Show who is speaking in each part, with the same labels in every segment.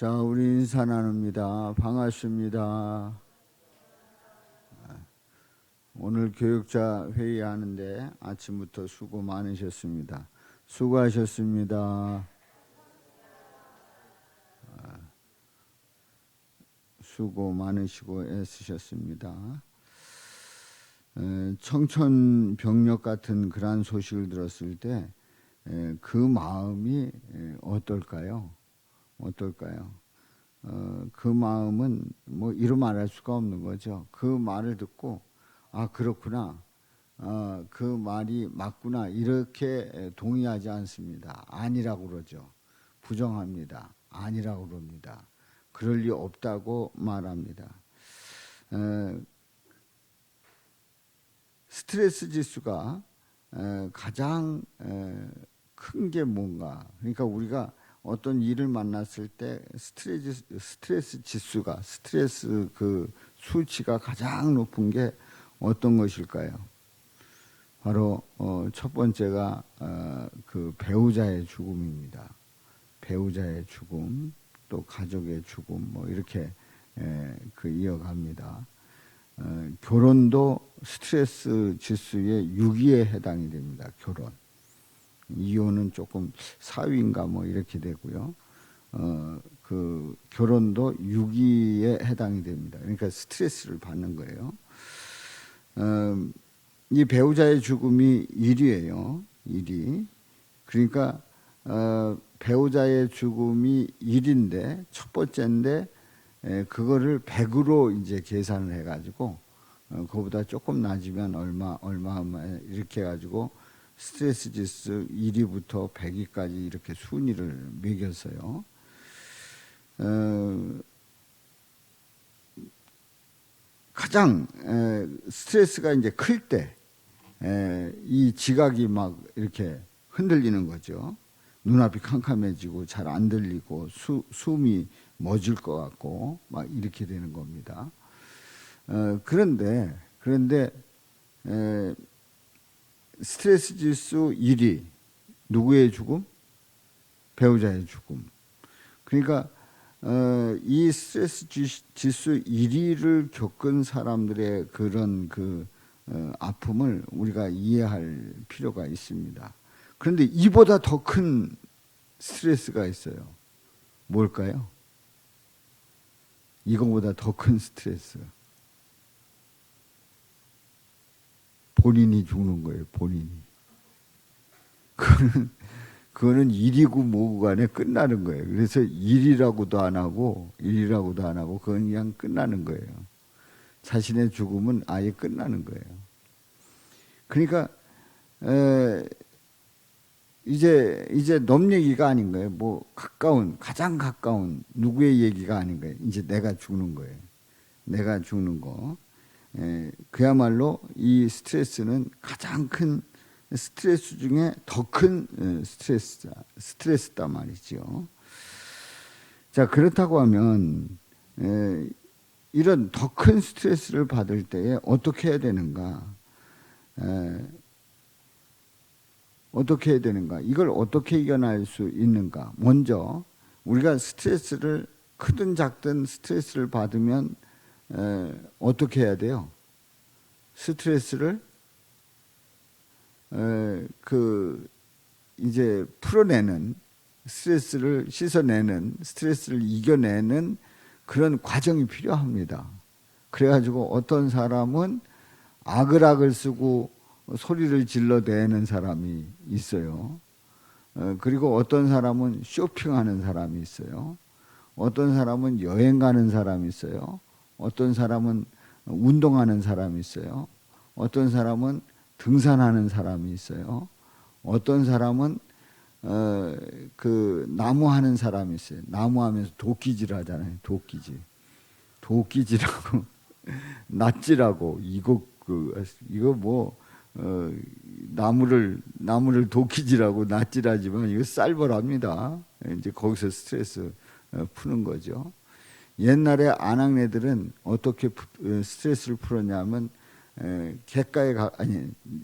Speaker 1: 자, 우리 인사 나눕니다. 반갑습니다. 오늘 교육자 회의하는데 아침부터 수고 많으셨습니다. 수고하셨습니다. 수고 많으시고 애쓰셨습니다. 청천벽력 같은 그러한 소식을 들었을 때 그 마음이 어떨까요? 그 마음은 뭐 이루 말할 수가 없는 거죠. 그 말을 듣고 아 그렇구나, 그 말이 맞구나 이렇게 동의하지 않습니다. 아니라고 그러죠. 부정합니다. 아니라고 그럽니다. 그럴 리 없다고 말합니다. 스트레스 지수가 가장 큰 게 뭔가, 그러니까 우리가 어떤 일을 만났을 때 스트레스 지수가, 스트레스 그 수치가 가장 높은 게 어떤 것일까요? 바로 첫 번째가 그 배우자의 죽음입니다. 배우자의 죽음, 또 가족의 죽음, 뭐 이렇게 그 이어갑니다. 결혼도 스트레스 지수의 6위에 해당이 됩니다. 결혼. 이혼은 조금 4위인가 뭐 이렇게 되고요. 그 결혼도 6위에 해당이 됩니다. 그러니까 스트레스를 받는 거예요. 이 배우자의 죽음이 1위예요. 1위. 그러니까 배우자의 죽음이 1인데 첫 번째인데 그거를 100으로 이제 계산을 해가지고 그거보다 조금 낮으면 얼마 이렇게 해가지고 스트레스 지수 1위부터 100위까지 이렇게 순위를 매겼어요. 가장 스트레스가 이제 클 때 이 지각이 막 이렇게 흔들리는 거죠. 눈앞이 캄캄해지고 잘 안 들리고 숨이 멎을 것 같고 막 이렇게 되는 겁니다. 그런데 스트레스 지수 1위 누구의 죽음? 배우자의 죽음. 그러니까 이 스트레스 지수 1위를 겪은 사람들의 그런 그 아픔을 우리가 이해할 필요가 있습니다. 그런데 이보다 더 큰 스트레스가 있어요. 뭘까요? 이거보다 더 큰 스트레스. 본인이 죽는 거예요. 본인이. 그거는 일이고 뭐고 간에 끝나는 거예요. 그래서 일이라고도 안 하고 그건 그냥 끝나는 거예요. 자신의 죽음은 아예 끝나는 거예요. 그러니까 이제 넘 얘기가 아닌 거예요. 뭐 가장 가까운 누구의 얘기가 아닌 거예요. 이제 내가 죽는 거예요. 내가 죽는 거. 그야말로 이 스트레스는 가장 큰 스트레스 중에 더 큰 스트레스다 말이죠. 자, 그렇다고 하면 이런 더 큰 스트레스를 받을 때에 어떻게 해야 되는가? 어떻게 해야 되는가? 이걸 어떻게 이겨낼 수 있는가? 먼저 우리가 스트레스를 크든 작든 스트레스를 받으면 어떻게 해야 돼요? 스트레스를 이제 풀어내는, 스트레스를 씻어내는, 스트레스를 이겨내는 그런 과정이 필요합니다. 그래가지고 어떤 사람은 아글아글 쓰고 소리를 질러대는 사람이 있어요. 그리고 어떤 사람은 쇼핑하는 사람이 있어요. 어떤 사람은 여행 가는 사람이 있어요. 어떤 사람은 운동하는 사람이 있어요. 어떤 사람은 등산하는 사람이 있어요. 어떤 사람은 그 나무하는 사람이 있어요. 나무하면서 도끼질 하잖아요. 도끼질하고 낫질하고 이거 뭐 나무를 도끼질하고 낫질하지만 이거 쌀벌합니다. 이제 거기서 스트레스 푸는 거죠. 옛날에 아낙네들은 어떻게 스트레스를 풀었냐면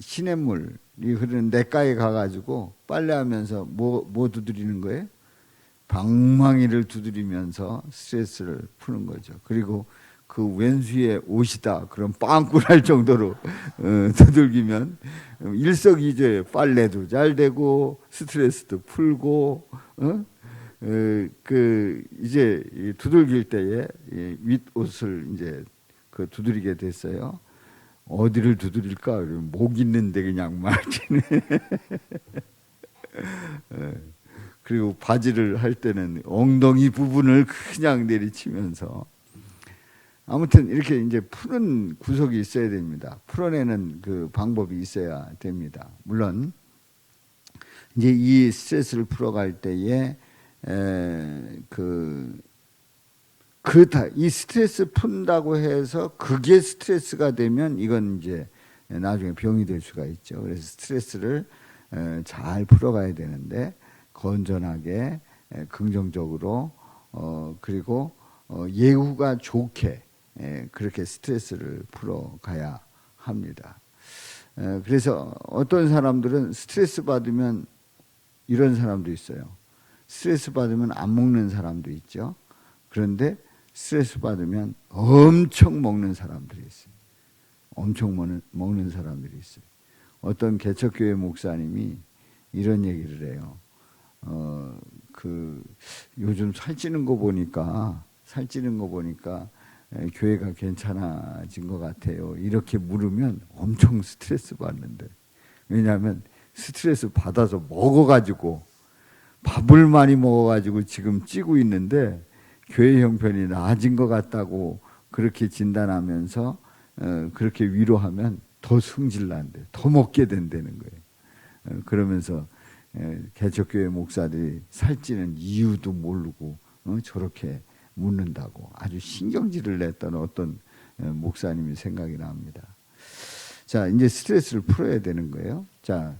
Speaker 1: 시냇물이 흐르는 냇가에 가가지고 빨래하면서 뭐 두드리는 거예요? 방망이를 두드리면서 스트레스를 푸는 거죠. 그리고 그 왼수의 옷이다 그럼 빵꾸 날 정도로 두들기면 일석이조에 빨래도 잘 되고 스트레스도 풀고 그 이제 두들길 때에 윗옷을 이제 그 두드리게 됐어요. 어디를 두드릴까? 목 있는데 그냥 말지네. 그리고 바지를 할 때는 엉덩이 부분을 그냥 내리치면서 아무튼 이렇게 이제 푸는 구석이 있어야 됩니다. 풀어내는 그 방법이 있어야 됩니다. 물론 이제 이 스트레스를 풀어갈 때에 이 스트레스 푼다고 해서 그게 스트레스가 되면 이건 이제 나중에 병이 될 수가 있죠. 그래서 스트레스를 잘 풀어가야 되는데 건전하게 긍정적으로 그리고 예후가 좋게 그렇게 스트레스를 풀어가야 합니다. 그래서 어떤 사람들은 스트레스 받으면 이런 사람도 있어요. 스트레스 받으면 안 먹는 사람도 있죠. 그런데 스트레스 받으면 엄청 먹는 사람들이 있어요. 엄청 먹는 사람들이 있어요. 어떤 개척교회 목사님이 이런 얘기를 해요. 요즘 살찌는 거 보니까 교회가 괜찮아진 것 같아요. 이렇게 물으면 엄청 스트레스 받는데. 왜냐하면 스트레스 받아서 먹어가지고 밥을 많이 먹어가지고 지금 찌고 있는데 교회 형편이 나아진 것 같다고 그렇게 진단하면서 그렇게 위로하면 더 승질난대. 더 먹게 된다는 거예요. 그러면서 개척교회 목사들이 살찌는 이유도 모르고 저렇게 묻는다고 아주 신경질을 냈던 어떤 목사님이 생각이 납니다. 자, 이제 스트레스를 풀어야 되는 거예요. 자,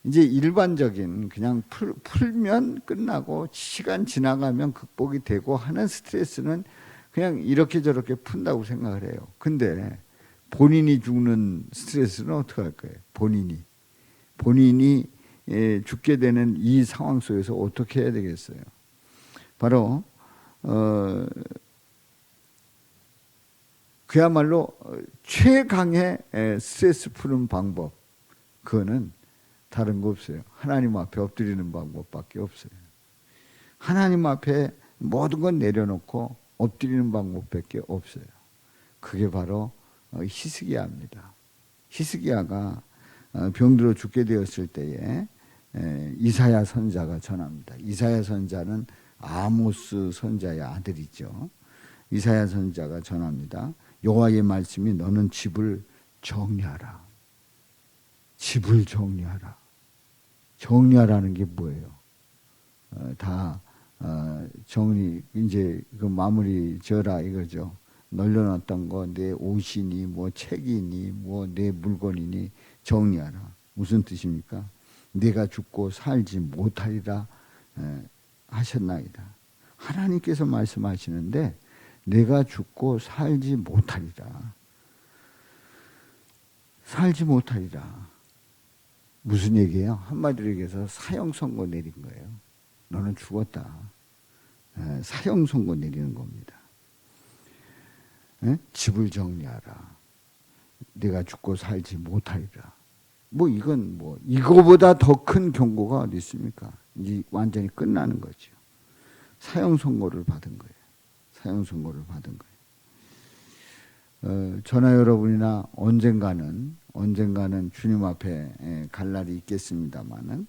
Speaker 1: 이제 일반적인 그냥 풀면 끝나고 시간 지나가면 극복이 되고 하는 스트레스는 그냥 이렇게 저렇게 푼다고 생각을 해요. 근데 본인이 죽는 스트레스는 어떻게 할 거예요? 본인이 죽게 되는 이 상황 속에서 어떻게 해야 되겠어요? 바로 그야말로 최강의 스트레스 푸는 방법, 그거는 다른 거 없어요. 하나님 앞에 엎드리는 방법밖에 없어요. 하나님 앞에 모든 건 내려놓고 엎드리는 방법밖에 없어요. 그게 바로 히스기야입니다. 히스기야가 병들어 죽게 되었을 때에 이사야 선자가 전합니다. 이사야 선자는 아모스 선자의 아들이죠. 이사야 선자가 전합니다. 여호와의 말씀이 너는 집을 정리하라. 집을 정리하라. 정리하라는 게 뭐예요? 다 정리 이제 그 마무리 지어라 이거죠. 널려놨던 거 내 옷이니 뭐 책이니 뭐 내 물건이니 정리하라. 무슨 뜻입니까? 내가 죽고 살지 못하리라 하셨나이다. 하나님께서 말씀하시는데 내가 죽고 살지 못하리라. 살지 못하리라. 무슨 얘기예요? 한마디로 얘기해서 사형 선고 내린 거예요. 너는 죽었다. 사형 선고 내리는 겁니다. 집을 정리하라. 내가 죽고 살지 못하리라. 이건 이거보다 더 큰 경고가 어디 있습니까? 이제 완전히 끝나는 거죠. 사형 선고를 받은 거예요. 사형 선고를 받은 거예요. 저나 여러분이나 언젠가는 주님 앞에 갈 날이 있겠습니다만은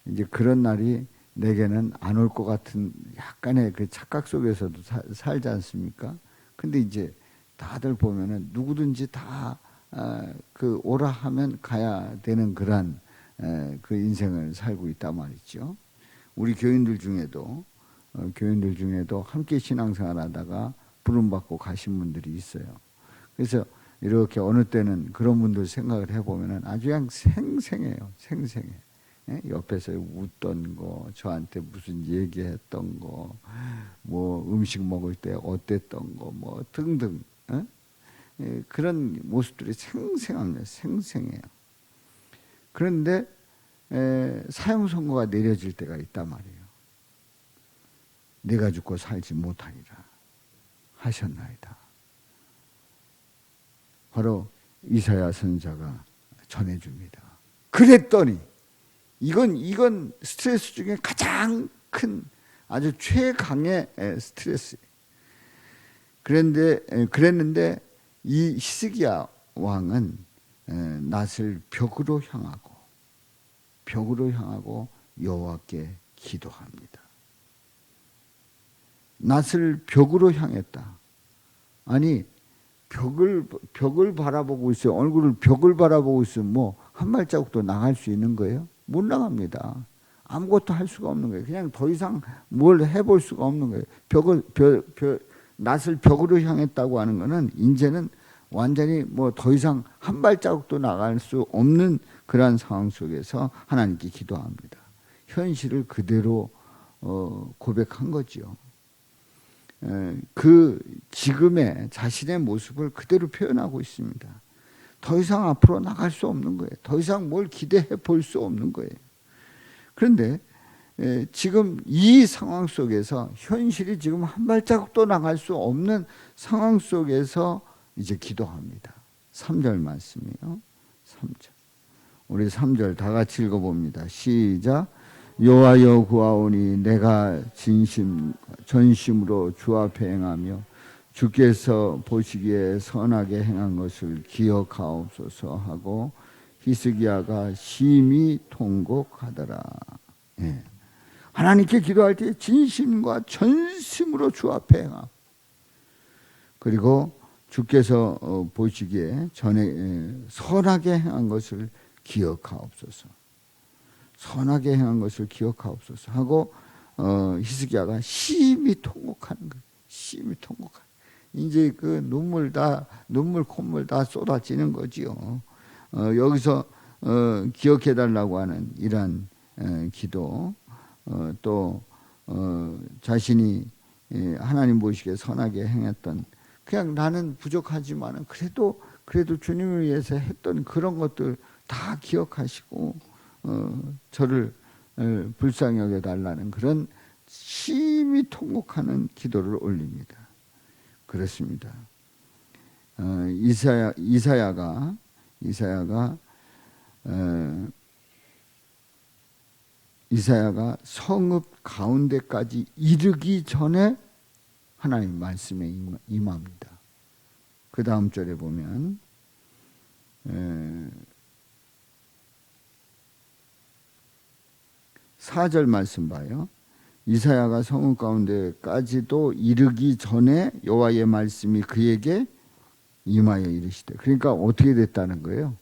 Speaker 1: 이제 그런 날이 내게는 안 올 것 같은 약간의 그 착각 속에서도 살지 않습니까? 근데 이제 다들 보면은 누구든지 다 그 오라 하면 가야 되는 그런 그 인생을 살고 있단 말이죠. 우리 교인들 중에도 함께 신앙생활하다가 부름받고 가신 분들이 있어요. 그래서 이렇게 어느 때는 그런 분들 생각을 해보면은 아주 그냥 생생해요. 생생해. 옆에서 웃던 거, 저한테 무슨 얘기했던 거, 뭐 음식 먹을 때 어땠던 거, 뭐 등등. 그런 모습들이 생생합니다. 생생해요. 그런데 사형 선고가 내려질 때가 있단 말이에요. 내가 죽고 살지 못하리라 하셨나이다. 바로 이사야 선지자가 전해줍니다. 그랬더니 이건 스트레스 중에 가장 큰 아주 최강의 스트레스. 그랬는데 이 히스기야 왕은 낫을 벽으로 향하고 여호와께 기도합니다. 낫을 벽으로 향했다. 아니 벽을 바라보고 있어요. 얼굴을 벽을 바라보고 있으면 뭐 한 발자국도 나갈 수 있는 거예요? 못 나갑니다. 아무것도 할 수가 없는 거예요. 그냥 더 이상 뭘 해볼 수가 없는 거예요. 낫을 벽으로 향했다고 하는 거는 이제는 완전히 뭐 더 이상 한 발자국도 나갈 수 없는 그러한 상황 속에서 하나님께 기도합니다. 현실을 그대로 고백한 거지요. 그 지금의 자신의 모습을 그대로 표현하고 있습니다. 더 이상 앞으로 나갈 수 없는 거예요. 더 이상 뭘 기대해 볼 수 없는 거예요. 그런데 지금 이 상황 속에서 현실이 지금 한 발자국도 나갈 수 없는 상황 속에서 이제 기도합니다. 3절 말씀이에요. 3절. 우리 3절 다 같이 읽어봅니다. 시작. 여호와여 구하오니 내가 전심으로 주 앞에 행하며 주께서 보시기에 선하게 행한 것을 기억하옵소서 하고 히스기야가 심히 통곡하더라. 예. 하나님께 기도할 때 진심과 전심으로 주 앞에 행하고 그리고 주께서 보시기에 선하게 행한 것을 기억하옵소서. 선하게 행한 것을 기억하옵소서 하고 히스기야가 심히 통곡하는 거예요. 심히 통곡하는. 이제 그 눈물 콧물 다 쏟아지는 거지요. 여기서 기억해 달라고 하는 이러한 기도, 또 자신이 하나님 보시기에 선하게 행했던, 그냥 나는 부족하지만은 그래도 주님을 위해서 했던 그런 것들 다 기억하시고 저를 불쌍히 여겨 달라는 그런 심히 통곡하는 기도를 올립니다. 그렇습니다. 이사야가 성읍 가운데까지 이르기 전에 하나님 말씀에 임합니다. 그 다음 절에 보면 4절 말씀 봐요. 이사야가 성읍 가운데까지도 이르기 전에 여호와의 말씀이 그에게 임하여 이르시되. 그러니까 어떻게 됐다는 거예요?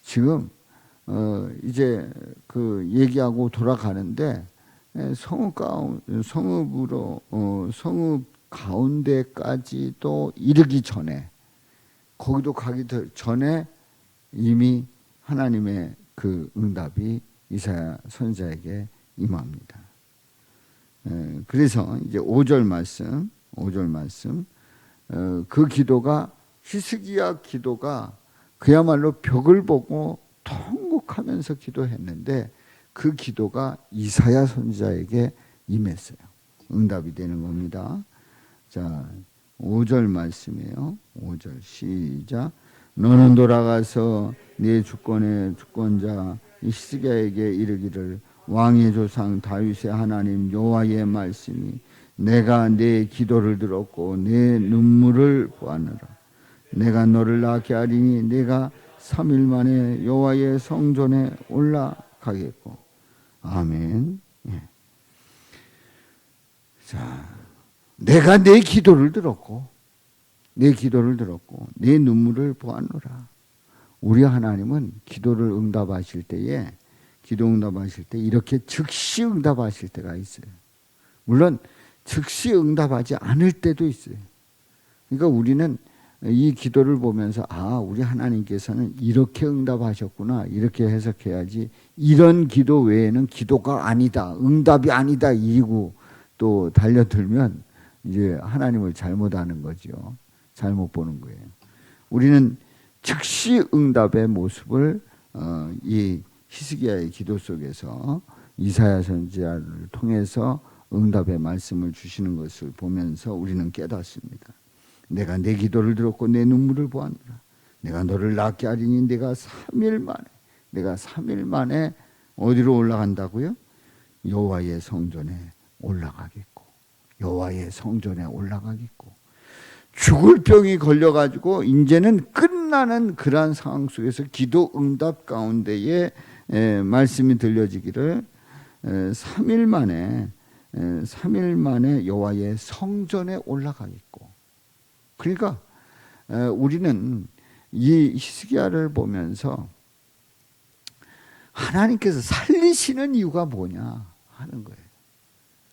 Speaker 1: 지금 이제 그 얘기하고 돌아가는데 성읍 가운데까지도 이르기 전에, 거기도 가기 전에 이미 하나님의 그 응답이 이사야 선지자에게 임합니다. 그래서 이제 5절 말씀, 그 기도가, 히스기야 기도가 그야말로 벽을 보고 통곡하면서 기도했는데 그 기도가 이사야 선지자에게 임했어요. 응답이 되는 겁니다. 자, 5절 말씀이에요. 5절 시작. 너는 돌아가서 네 주권의 주권자 히스기야에게 이르기를, 왕의 조상 다윗의 하나님 여호와의 말씀이 내가 내 기도를 들었고 내 눈물을 보았노라. 내가 너를 낳게 하리니 내가 3일 만에 여호와의 성전에 올라가겠고. 아멘. 예. 자, 내가 내 기도를 들었고 내 눈물을 보았노라. 우리 하나님은 기도를 응답하실 때에, 기도 응답하실 때 이렇게 즉시 응답하실 때가 있어요. 물론 즉시 응답하지 않을 때도 있어요. 그러니까 우리는 이 기도를 보면서 우리 하나님께서는 이렇게 응답하셨구나, 이렇게 해석해야지, 이런 기도 외에는 기도가 아니다, 응답이 아니다 이고 또 달려들면 이제 하나님을 잘못하는 거죠. 잘못 보는 거예요. 우리는 즉시 응답의 모습을 이 히스기야의 기도 속에서 이사야 선지자를 통해서 응답의 말씀을 주시는 것을 보면서 우리는 깨닫습니다. 내가 내 기도를 들었고 내 눈물을 보았노라. 내가 너를 낫게 하리니 내가 3일 만에 어디로 올라간다고요? 여호와의 성전에 올라가겠고, 여호와의 성전에 올라가겠고, 죽을 병이 걸려가지고 이제는 끝나는 그러한 상황 속에서 기도 응답 가운데에 말씀이 들려지기를 3일 만에 여호와의 성전에 올라가겠고. 그러니까 우리는 이 히스기야를 보면서 하나님께서 살리시는 이유가 뭐냐 하는 거예요.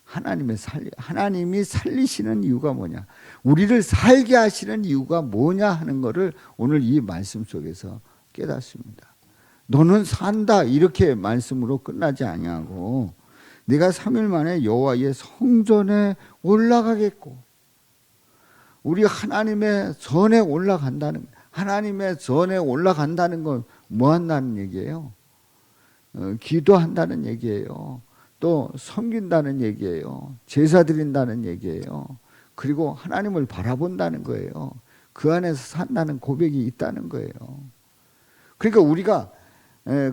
Speaker 1: 하나님이 살리시는 이유가 뭐냐, 우리를 살게 하시는 이유가 뭐냐 하는 것을 오늘 이 말씀 속에서 깨닫습니다. 너는 산다 이렇게 말씀으로 끝나지 아니하고 내가 3일 만에 여호와의 성전에 올라가겠고, 우리 하나님의 전에 올라간다는, 하나님의 전에 올라간다는 건 뭐 한다는 얘기예요? 기도한다는 얘기예요. 또 섬긴다는 얘기예요. 제사 드린다는 얘기예요. 그리고 하나님을 바라본다는 거예요. 그 안에서 산다는 고백이 있다는 거예요. 그러니까 우리가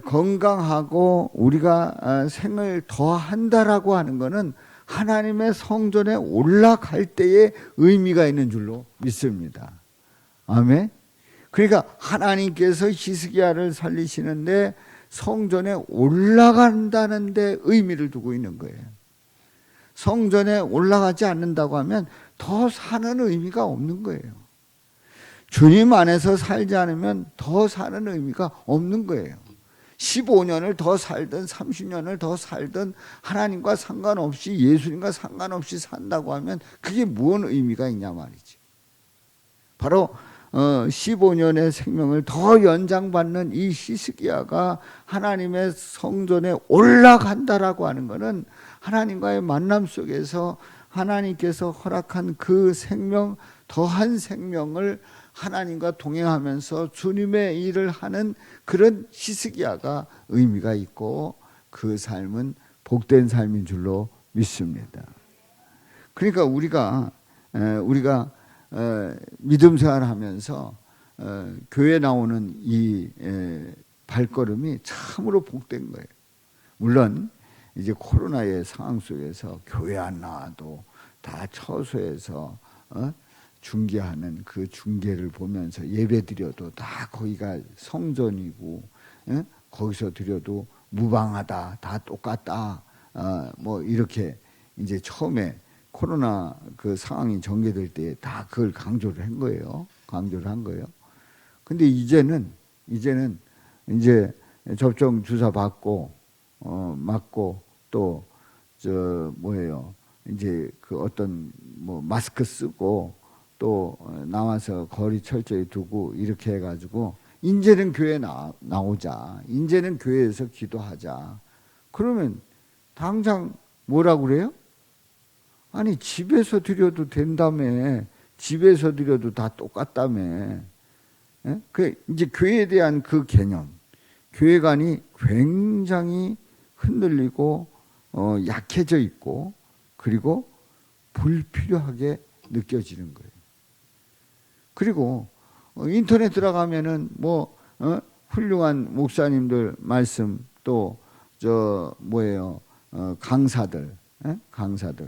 Speaker 1: 건강하고 우리가 생을 더한다라고 하는 것은 하나님의 성전에 올라갈 때에 의미가 있는 줄로 믿습니다. 아멘. 그러니까 하나님께서 히스기야를 살리시는데 성전에 올라간다는 데 의미를 두고 있는 거예요. 성전에 올라가지 않는다고 하면 더 사는 의미가 없는 거예요. 주님 안에서 살지 않으면 더 사는 의미가 없는 거예요. 15년을 더 살든 30년을 더 살든 하나님과 상관없이, 예수님과 상관없이 산다고 하면 그게 무슨 의미가 있냐 말이지. 바로 15년의 생명을 더 연장받는 이 히스기야가 하나님의 성전에 올라간다라고 하는 것은 하나님과의 만남 속에서 하나님께서 허락한 그 생명, 더한 생명을 하나님과 동행하면서 주님의 일을 하는 그런 히스기야가 의미가 있고, 그 삶은 복된 삶인 줄로 믿습니다. 그러니까 우리가 믿음 생활하면서 교회 나오는 이 발걸음이 참으로 복된 거예요. 물론 이제 코로나의 상황 속에서 교회 안 나와도 다 처소에서 중계하는 그 중계를 보면서 예배 드려도 다 거기가 성전이고, 거기서 드려도 무방하다, 다 똑같다, 뭐 이렇게 이제 처음에 코로나 그 상황이 전개될 때 다 그걸 강조를 한 거예요. 근데 이제는 이제 접종 주사 받고 맞고 또 이제 그 어떤 뭐 마스크 쓰고 또 나와서 거리 철저히 두고 이렇게 해가지고 이제는 교회 나오자, 이제는 교회에서 기도하자. 그러면 당장 뭐라고 그래요? 아니 집에서 드려도 된다며, 집에서 드려도 다 똑같다며. 그 이제 교회에 대한 그 개념, 교회관이 굉장히 흔들리고 약해져 있고, 그리고 불필요하게 느껴지는 거예요. 그리고 인터넷 들어가면은 훌륭한 목사님들 말씀, 또 강사들,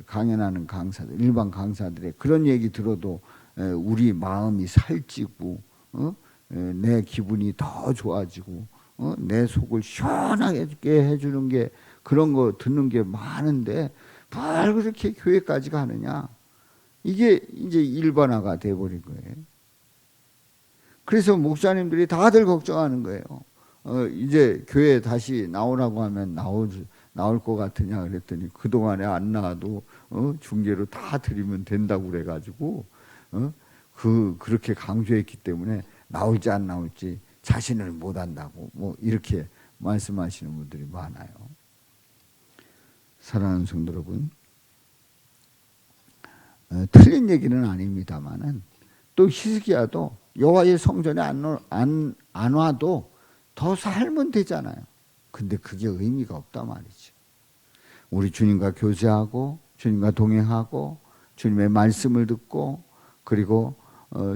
Speaker 1: 강연하는 강사들, 일반 강사들의 그런 얘기 들어도 우리 마음이 살찌고 내 기분이 더 좋아지고 내 속을 시원하게 해주는 게, 그런 거 듣는 게 많은데 뭘 그렇게 교회까지 가느냐. 이게 이제 일반화가 돼버린 거예요. 그래서 목사님들이 다들 걱정하는 거예요. 이제 교회 다시 나오라고 하면 나올 것 같으냐 그랬더니 그동안에 안 나와도 중계로 다 드리면 된다고 그래가지고 그렇게 강조했기 때문에 나올지 안 나올지 자신을 못한다고 이렇게 말씀하시는 분들이 많아요. 사랑하는 성도 여러분, 틀린 얘기는 아닙니다만은 또 히스기야도 여호와의 성전에 안 와도 더 살면 되잖아요. 근데 그게 의미가 없단 말이죠. 우리 주님과 교제하고 주님과 동행하고 주님의 말씀을 듣고 그리고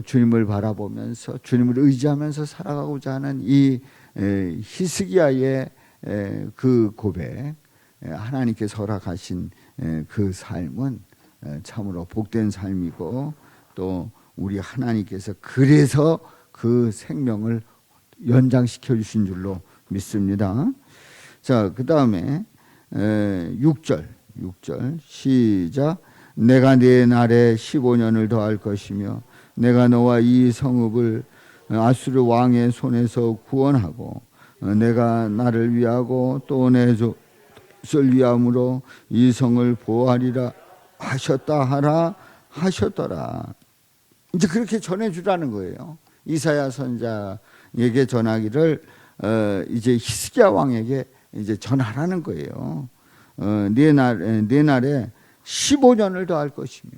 Speaker 1: 주님을 바라보면서 주님을 의지하면서 살아가고자 하는 이 히스기야의 그 고백, 하나님께서 허락하신 그 삶은 참으로 복된 삶이고 또 우리 하나님께서 그래서 그 생명을 연장시켜 주신 줄로 믿습니다. 자, 그 다음에 6절 시작. 내가 네 날에 15년을 더할 것이며 내가 너와 이 성읍을 아수르 왕의 손에서 구원하고 내가 나를 위하고 또 내 족을 위함으로 이 성을 보호하리라 하셨다 하라 하셨더라. 이제 그렇게 전해주라는 거예요. 이사야 선자에게 전하기를 이제 히스기야 왕에게 이제 전하라는 거예요. 네 날에 15년을 더할 것이며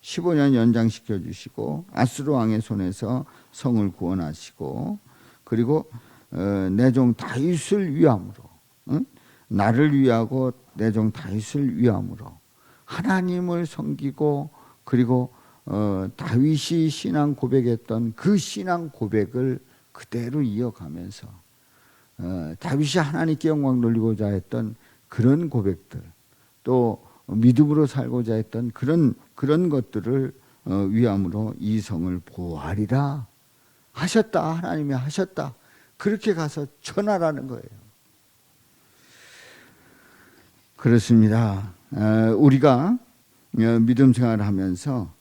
Speaker 1: 15년 연장시켜 주시고 아수르 왕의 손에서 성을 구원하시고 그리고 내 종 다윗을 위함으로 나를 위하고 내 종 다윗을 위함으로 하나님을 섬기고 그리고 다윗이 신앙 고백했던 그 신앙 고백을 그대로 이어가면서 다윗이 하나님께 영광 돌리고자 했던 그런 고백들 또 믿음으로 살고자 했던 그런 것들을 위함으로 이 성을 보호하리라 하셨다. 하나님이 하셨다. 그렇게 가서 전하라는 거예요. 그렇습니다. 우리가 믿음 생활을 하면서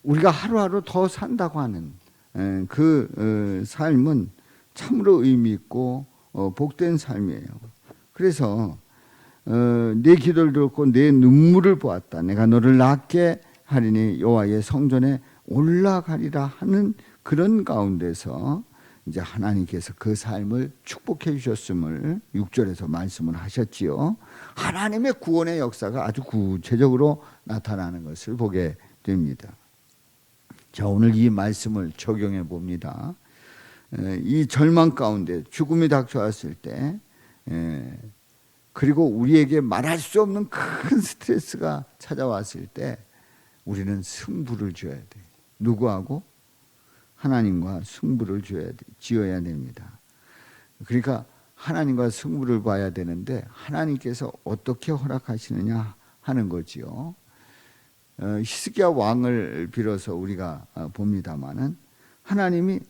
Speaker 1: 우리가 하루하루 더 산다고 하는 그 삶은 참으로 의미 있고 복된 삶이에요. 그래서 내 기도를 들었고 내 눈물을 보았다. 내가 너를 낫게 하리니 여호와의 성전에 올라가리라 하는 그런 가운데서 이제 하나님께서 그 삶을 축복해 주셨음을 6절에서 말씀을 하셨지요. 하나님의 구원의 역사가 아주 구체적으로 나타나는 것을 보게 됩니다. 자, 오늘 이 말씀을 적용해 봅니다. 이 절망 가운데 죽음이 닥쳐왔을 때 그리고 우리에게 말할 수 없는 큰 스트레스가 찾아왔을 때 우리는 승부를 줘야 돼. 누구하고? 하나님과 승부를 지어야 됩니다. 그러니까 하나님과 승부를 봐야 되는데 하나님께서 어떻게 허락하시느냐 하는 거지요. 히스기야 왕을 빌어서 우리가 봅니다마는 하나님이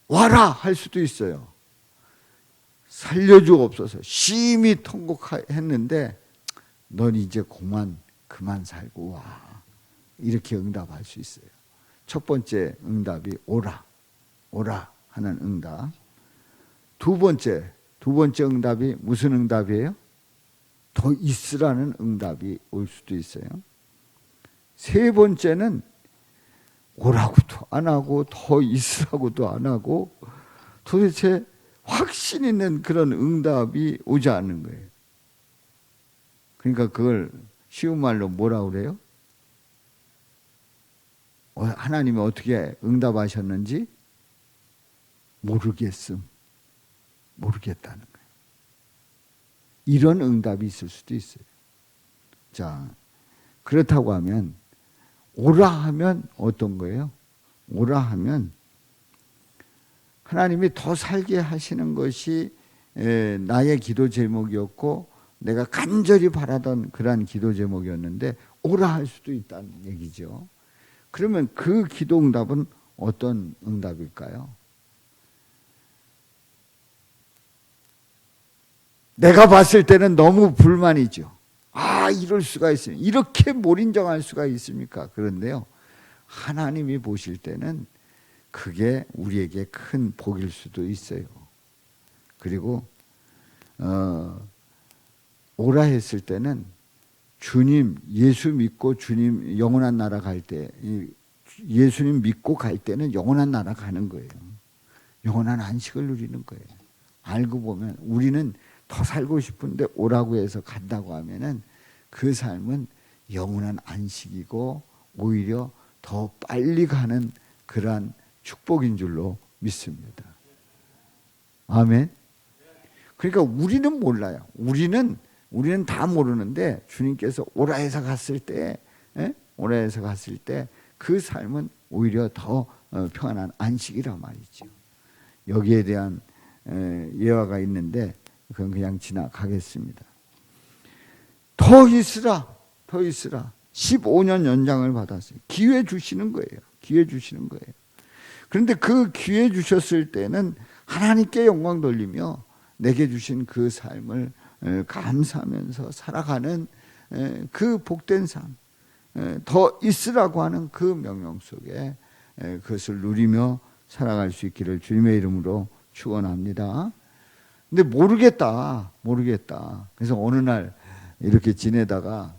Speaker 1: 와라 할 수도 있어요. 살려주옵소서. 심히 통곡했는데 넌 이제 그만 살고 와. 이렇게 응답할 수 있어요. 첫 번째 응답이 오라 하는 응답. 두 번째 응답이 무슨 응답이에요? 더 있으라는 응답이 올 수도 있어요. 세 번째는 오라고도 안 하고 더 있으라고도 안 하고 도대체 확신 있는 그런 응답이 오지 않는 거예요. 그러니까 그걸 쉬운 말로 뭐라 그래요? 하나님이 어떻게 응답하셨는지 모르겠다는 거예요. 이런 응답이 있을 수도 있어요. 자, 그렇다고 하면 오라 하면 어떤 거예요? 오라 하면 하나님이 더 살게 하시는 것이 나의 기도 제목이었고 내가 간절히 바라던 그러한 기도 제목이었는데 오라 할 수도 있다는 얘기죠. 그러면 그 기도 응답은 어떤 응답일까요? 내가 봤을 때는 너무 불만이죠. 이럴 수가 있어요. 이렇게 몰인정할 수가 있습니까? 그런데요, 하나님이 보실 때는 그게 우리에게 큰 복일 수도 있어요. 그리고 오라 했을 때는 주님, 예수 믿고 주님 영원한 나라 갈 때, 예수님 믿고 갈 때는 영원한 나라 가는 거예요. 영원한 안식을 누리는 거예요. 알고 보면 우리는 더 살고 싶은데 오라고 해서 간다고 하면은 그 삶은 영원한 안식이고 오히려 더 빨리 가는 그러한 축복인 줄로 믿습니다. 아멘. 그러니까 우리는 몰라요. 우리는 우리는 다 모르는데 주님께서 오라 해서 갔을 때, 오라 해서 갔을 때 그 삶은 오히려 더 평안한 안식이란 말이죠. 여기에 대한 예화가 있는데 그건 그냥 지나가겠습니다. 더 있으라, 더 있으라. 15년 연장을 받았어요. 기회 주시는 거예요. 기회 주시는 거예요. 그런데 그 기회 주셨을 때는 하나님께 영광 돌리며 내게 주신 그 삶을 감사하면서 살아가는 그 복된 삶, 더 있으라고 하는 그 명령 속에 그것을 누리며 살아갈 수 있기를 주님의 이름으로 축원합니다. 근데 모르겠다. 그래서 어느 날 이렇게 지내다가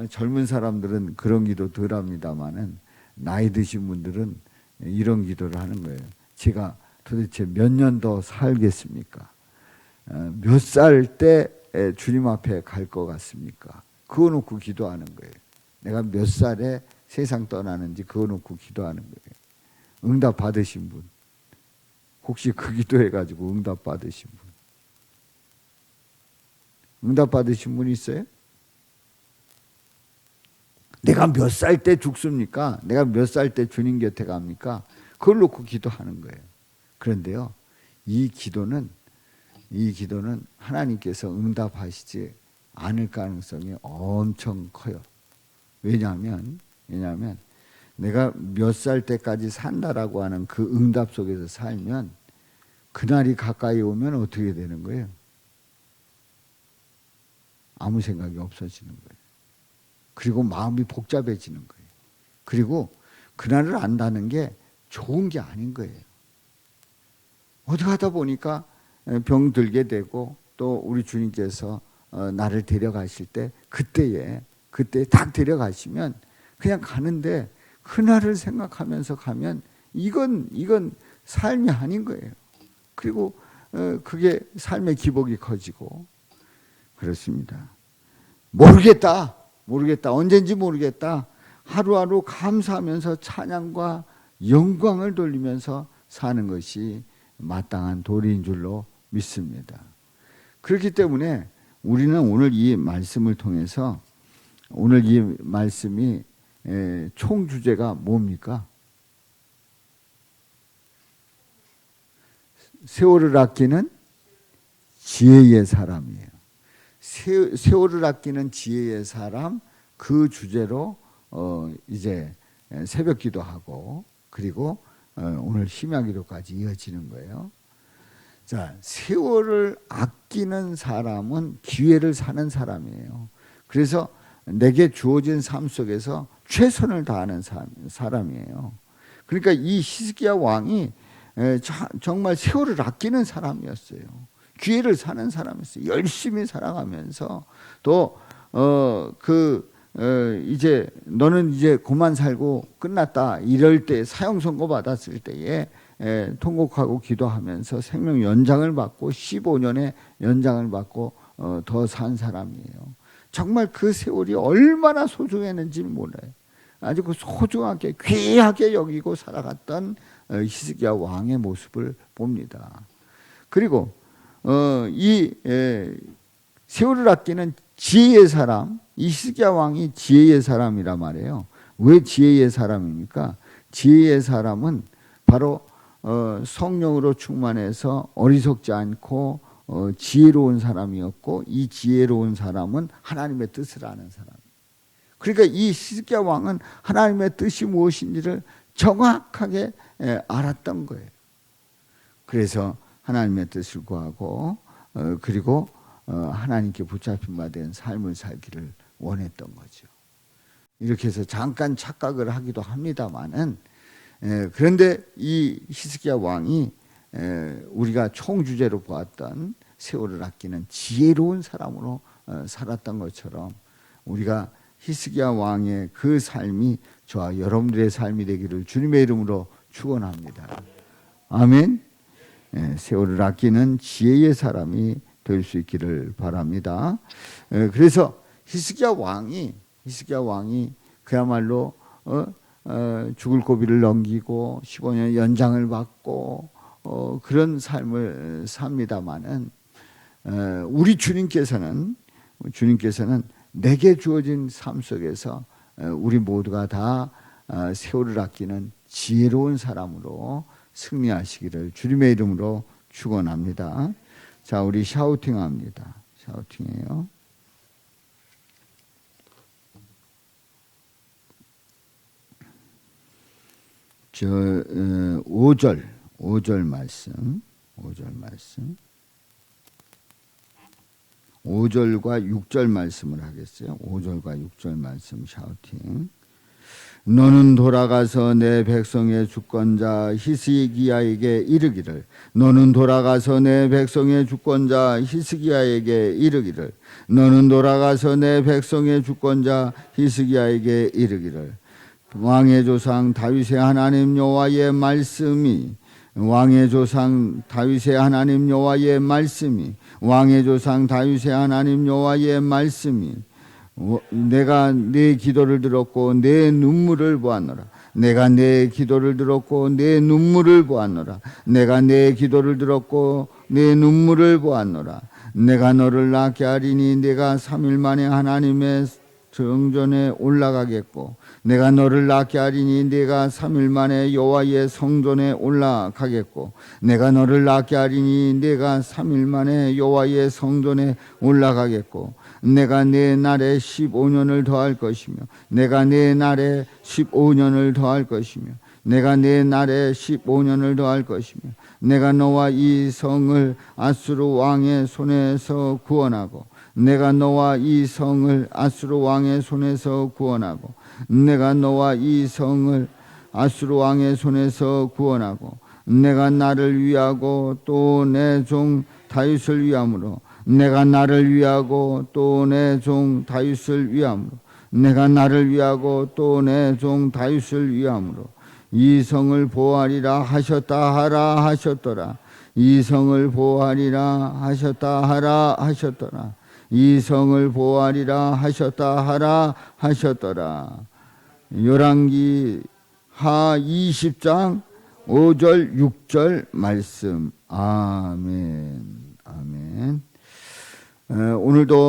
Speaker 1: 젊은 사람들은 그런 기도 덜 합니다만은 나이 드신 분들은 이런 기도를 하는 거예요. 제가 도대체 몇 년 더 살겠습니까? 몇 살 때 주님 앞에 갈 것 같습니까? 그거 놓고 기도하는 거예요. 내가 몇 살에 세상 떠나는지 그거 놓고 기도하는 거예요. 응답 받으신 분, 혹시 그 기도해가지고 응답 받으신 분, 응답 받으신 분 있어요? 내가 몇 살 때 죽습니까? 내가 몇 살 때 주님 곁에 갑니까? 그걸 놓고 기도하는 거예요. 그런데요, 이 기도는 하나님께서 응답하시지 않을 가능성이 엄청 커요. 왜냐하면 내가 몇 살 때까지 산다라고 하는 그 응답 속에서 살면 그날이 가까이 오면 어떻게 되는 거예요? 아무 생각이 없어지는 거예요. 그리고 마음이 복잡해지는 거예요. 그리고 그날을 안다는 게 좋은 게 아닌 거예요. 어디 가다 보니까 병 들게 되고 또 우리 주님께서 나를 데려가실 때 그때 딱 데려가시면 그냥 가는데 그날을 생각하면서 가면 이건 삶이 아닌 거예요. 그리고 그게 삶의 기복이 커지고 그렇습니다. 모르겠다. 언젠지 모르겠다. 하루하루 감사하면서 찬양과 영광을 돌리면서 사는 것이 마땅한 도리인 줄로 믿습니다. 그렇기 때문에 우리는 오늘 이 말씀을 통해서 오늘 이 말씀이 총 주제가 뭡니까? 세월을 아끼는 지혜의 사람이에요. 세월을 아끼는 지혜의 사람, 그 주제로 이제 새벽 기도하고 그리고 오늘 심야 기도까지 이어지는 거예요. 자, 세월을 아끼는 사람은 기회를 사는 사람이에요. 그래서 내게 주어진 삶 속에서 최선을 다하는 사람이에요. 그러니까 이 히스기야 왕이 정말 세월을 아끼는 사람이었어요. 기회를 사는 사람이었어요. 열심히 살아가면서 또 이제 너는 이제 그만 살고 끝났다 이럴 때 사형 선고 받았을 때에 통곡하고 기도하면서 생명 연장을 받고 15년의 연장을 받고 더 산 사람이에요. 정말 그 세월이 얼마나 소중했는지 몰라요. 아주 그 소중하게 귀하게 여기고 살아갔던 히스기야 왕의 모습을 봅니다. 그리고 이 세월을 아끼는 지혜의 사람, 이 히스기야 왕이 지혜의 사람이라 말이에요. 왜 지혜의 사람입니까? 지혜의 사람은 바로 성령으로 충만해서 어리석지 않고 지혜로운 사람이었고, 이 지혜로운 사람은 하나님의 뜻을 아는 사람. 그러니까 이 히스기야 왕은 하나님의 뜻이 무엇인지를 정확하게 알았던 거예요. 그래서 하나님의 뜻을 구하고 그리고 하나님께 붙잡힌 바 된 삶을 살기를 원했던 거죠. 이렇게 해서 잠깐 착각을 하기도 합니다만은 그런데 이 히스기야 왕이 우리가 총주제로 보았던 세월을 아끼는 지혜로운 사람으로 살았던 것처럼 우리가 히스기야 왕의 그 삶이 저와 여러분들의 삶이 되기를 주님의 이름으로 축원합니다. 아멘. 세월을 아끼는 지혜의 사람이 될 수 있기를 바랍니다. 그래서 히스기야 왕이 그야말로 죽을 고비를 넘기고 15년 연장을 받고 그런 삶을 삽니다마는 우리 주님께서는 주님께서는 내게 주어진 삶 속에서 우리 모두가 다 세월을 아끼는 지혜로운 사람으로 승리하시기를 주님의 이름으로 축원합니다. 자, 우리 샤우팅합니다. 샤우팅해요. 저 5절 말씀. 5절과 6절 말씀을 하겠어요. 5절과 6절 말씀 샤우팅. 너는 돌아가서 내 백성의 주권자 히스기야에게 이르기를 너는 돌아가서 내 백성의 주권자 히스기야에게 이르기를 너는 돌아가서 내 백성의 주권자 히스기야에게 이르기를 왕의 조상 다윗의 하나님 여호와의 말씀이 왕의 조상 다윗의 하나님 여호와의 말씀이 왕의 조상 다윗의 하나님 여호와의 말씀이 내가 내 기도를 들었고 내 눈물을 보았노라. 내가 내 기도를 들었고 내 눈물을 보았노라. 내가 내 기도를 들었고 내 눈물을 보았노라. 내가 너를 낳게 하리니 내가 3일 만에 하나님의 성전에 올라가겠고 내가 너를 낳게 하리니 내가 3일 만에 여호와의 성전에 올라가겠고 내가 너를 낳게 하리니 내가 3일 만에 여호와의 성전에 올라가겠고 내가 내 날에 15년을 더할 것이며 내가 내 날에 15년을 더할 것이며 내가 내 날에 15년을 더할 것이며 내가 너와 이 성을 아수르 왕의 손에서 구원하고 내가 너와 이 성을 아수르 왕의 손에서 구원하고 내가 너와 이 성을 아수르 왕의 손에서 구원하고 내가 나를 위하고 또 내 종 다윗을 위함으로 내가 나를 위하고 또 내 종 다윗을 위함으로 내가 나를 위하고 또 내 종 다윗을 위함으로 이 성을 보호하리라 하셨다 하라 하셨더라. 이 성을 보호하리라 하셨다 하라 하셨더라. 이 성을 보호하리라 하셨다 하라 하셨더라. 열왕기 하 20장 5절 6절 말씀. 아멘. 아멘. 오늘도